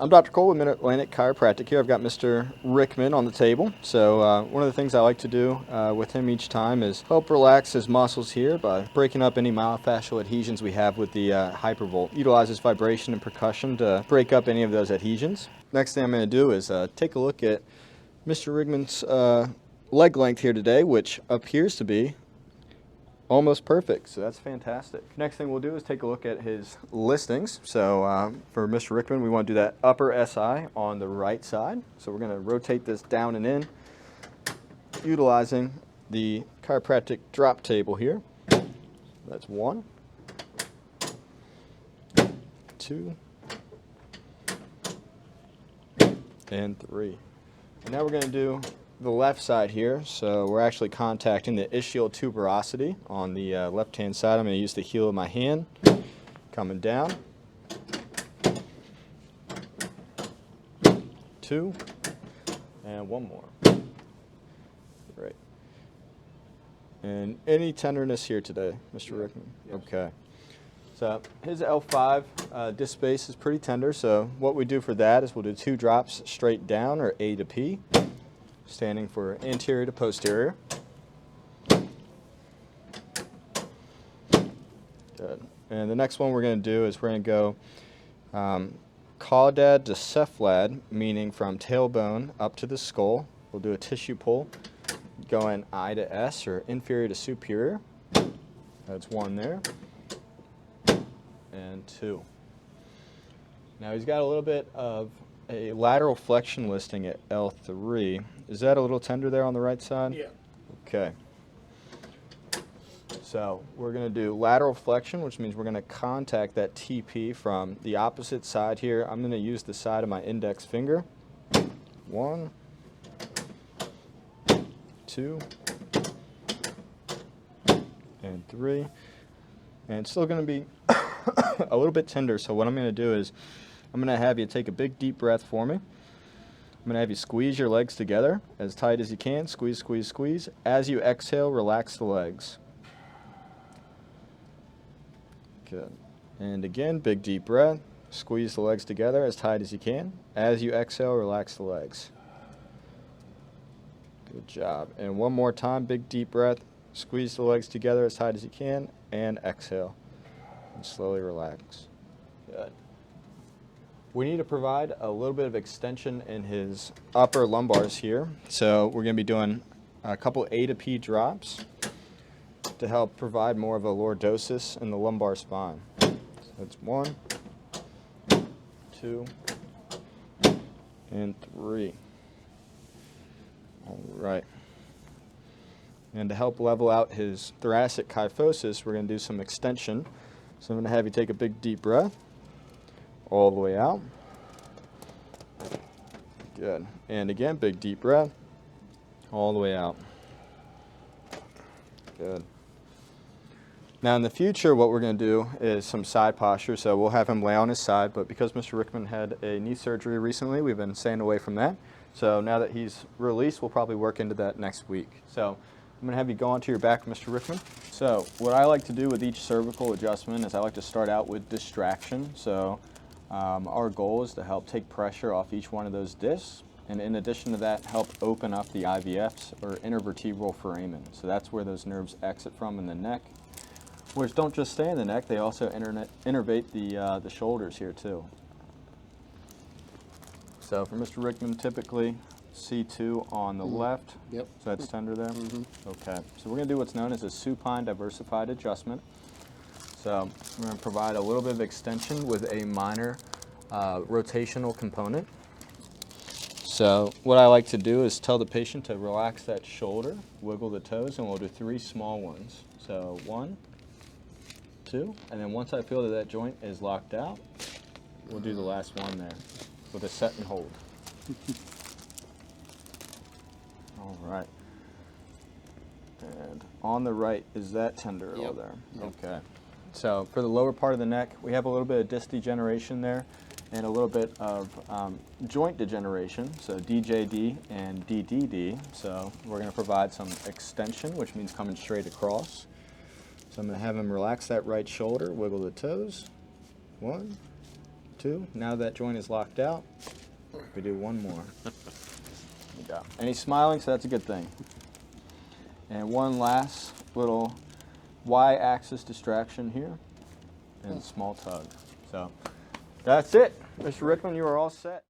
I'm Dr. Cole with Mid-Atlantic Chiropractic here. I've got Mr. Rickman on the table. So one of the things I like to do with him each time is help relax his muscles here by breaking up any myofascial adhesions we have with the Hypervolt. Utilizes vibration and percussion to break up any of those adhesions. Next thing I'm going to do is take a look at Mr. Rickman's leg length here today, which appears to be almost perfect, so that's fantastic. Next thing we'll do is take a look at his listings. So for Mr. Rickman, we want to do that upper SI on the right side. So we're going to rotate this down and in, utilizing the chiropractic drop table here. That's 1, 2, and 3. And now we're going to do the left side here, so we're actually contacting the ischial tuberosity on the left hand side. I'm going to use the heel of my hand, coming down, 2, and 1 more. Great. And any tenderness here today, Mr. Rickman? Yes. Okay. So his L5 disc space is pretty tender, so what we do for that is we'll do 2 drops straight down, or A to P, standing for anterior to posterior. Good. And the next one we're going to do is we're going to go caudad to cephalad, meaning from tailbone up to the skull. We'll do a tissue pull, going I to S, or inferior to superior. That's 1 there. And 2. Now he's got a little bit of a lateral flexion listing at L3. Is that a little tender there on the right side? Yeah. Okay. So we're going to do lateral flexion, which means we're going to contact that TP from the opposite side here. I'm going to use the side of my index finger. 1, 2, and 3. And it's still going to be a little bit tender, so what I'm going to do is I'm going to have you take a big deep breath for me. I'm going to have you squeeze your legs together as tight as you can. Squeeze, squeeze, squeeze. As you exhale, relax the legs. Good. And again, big deep breath. Squeeze the legs together as tight as you can. As you exhale, relax the legs. Good job. And one more time, big deep breath. Squeeze the legs together as tight as you can, and exhale. And slowly relax. Good. We need to provide a little bit of extension in his upper lumbars here. So we're going to be doing a couple A to P drops to help provide more of a lordosis in the lumbar spine. So that's 1, 2, and 3. All right. And to help level out his thoracic kyphosis, we're going to do some extension. So I'm going to have you take a big deep breath all the way out. Good. And again, big deep breath all the way out. Good. Now in the future, what we're going to do is some side posture. So we'll have him lay on his side, but because Mr. Rickman had a knee surgery recently, we've been staying away from that. So now that he's released, we'll probably work into that next week. So I'm going to have you go onto your back, Mr. Rickman. So what I like to do with each cervical adjustment is I like to start out with distraction. So our goal is to help take pressure off each one of those discs, and in addition to that, help open up the IVFs, or intervertebral foramen. So that's where those nerves exit from in the neck, which don't just stay in the neck, they also innervate the shoulders here too. So for Mr. Rickman, typically C2 on the left. Yep. So that's tender there? Okay. So we're going to do what's known as a supine diversified adjustment. So we're going to provide a little bit of extension with a minor rotational component. So what I like to do is tell the patient to relax that shoulder, wiggle the toes, and we'll do 3 small ones. So 1, 2, and then once I feel that that joint is locked out, we'll do the last one there with a set and hold. All right. And on the right, is that tender over there? Yep. Okay. So for the lower part of the neck, we have a little bit of disc degeneration there and a little bit of joint degeneration, so DJD and DDD. So we're going to provide some extension, which means coming straight across. So I'm going to have him relax that right shoulder, wiggle the toes. 1, 2. Now that joint is locked out, we do 1 more. There you go. And he's smiling, so that's a good thing. And one last little Y-axis distraction here, and small tug. So that's it. Mr. Rickman, you are all set.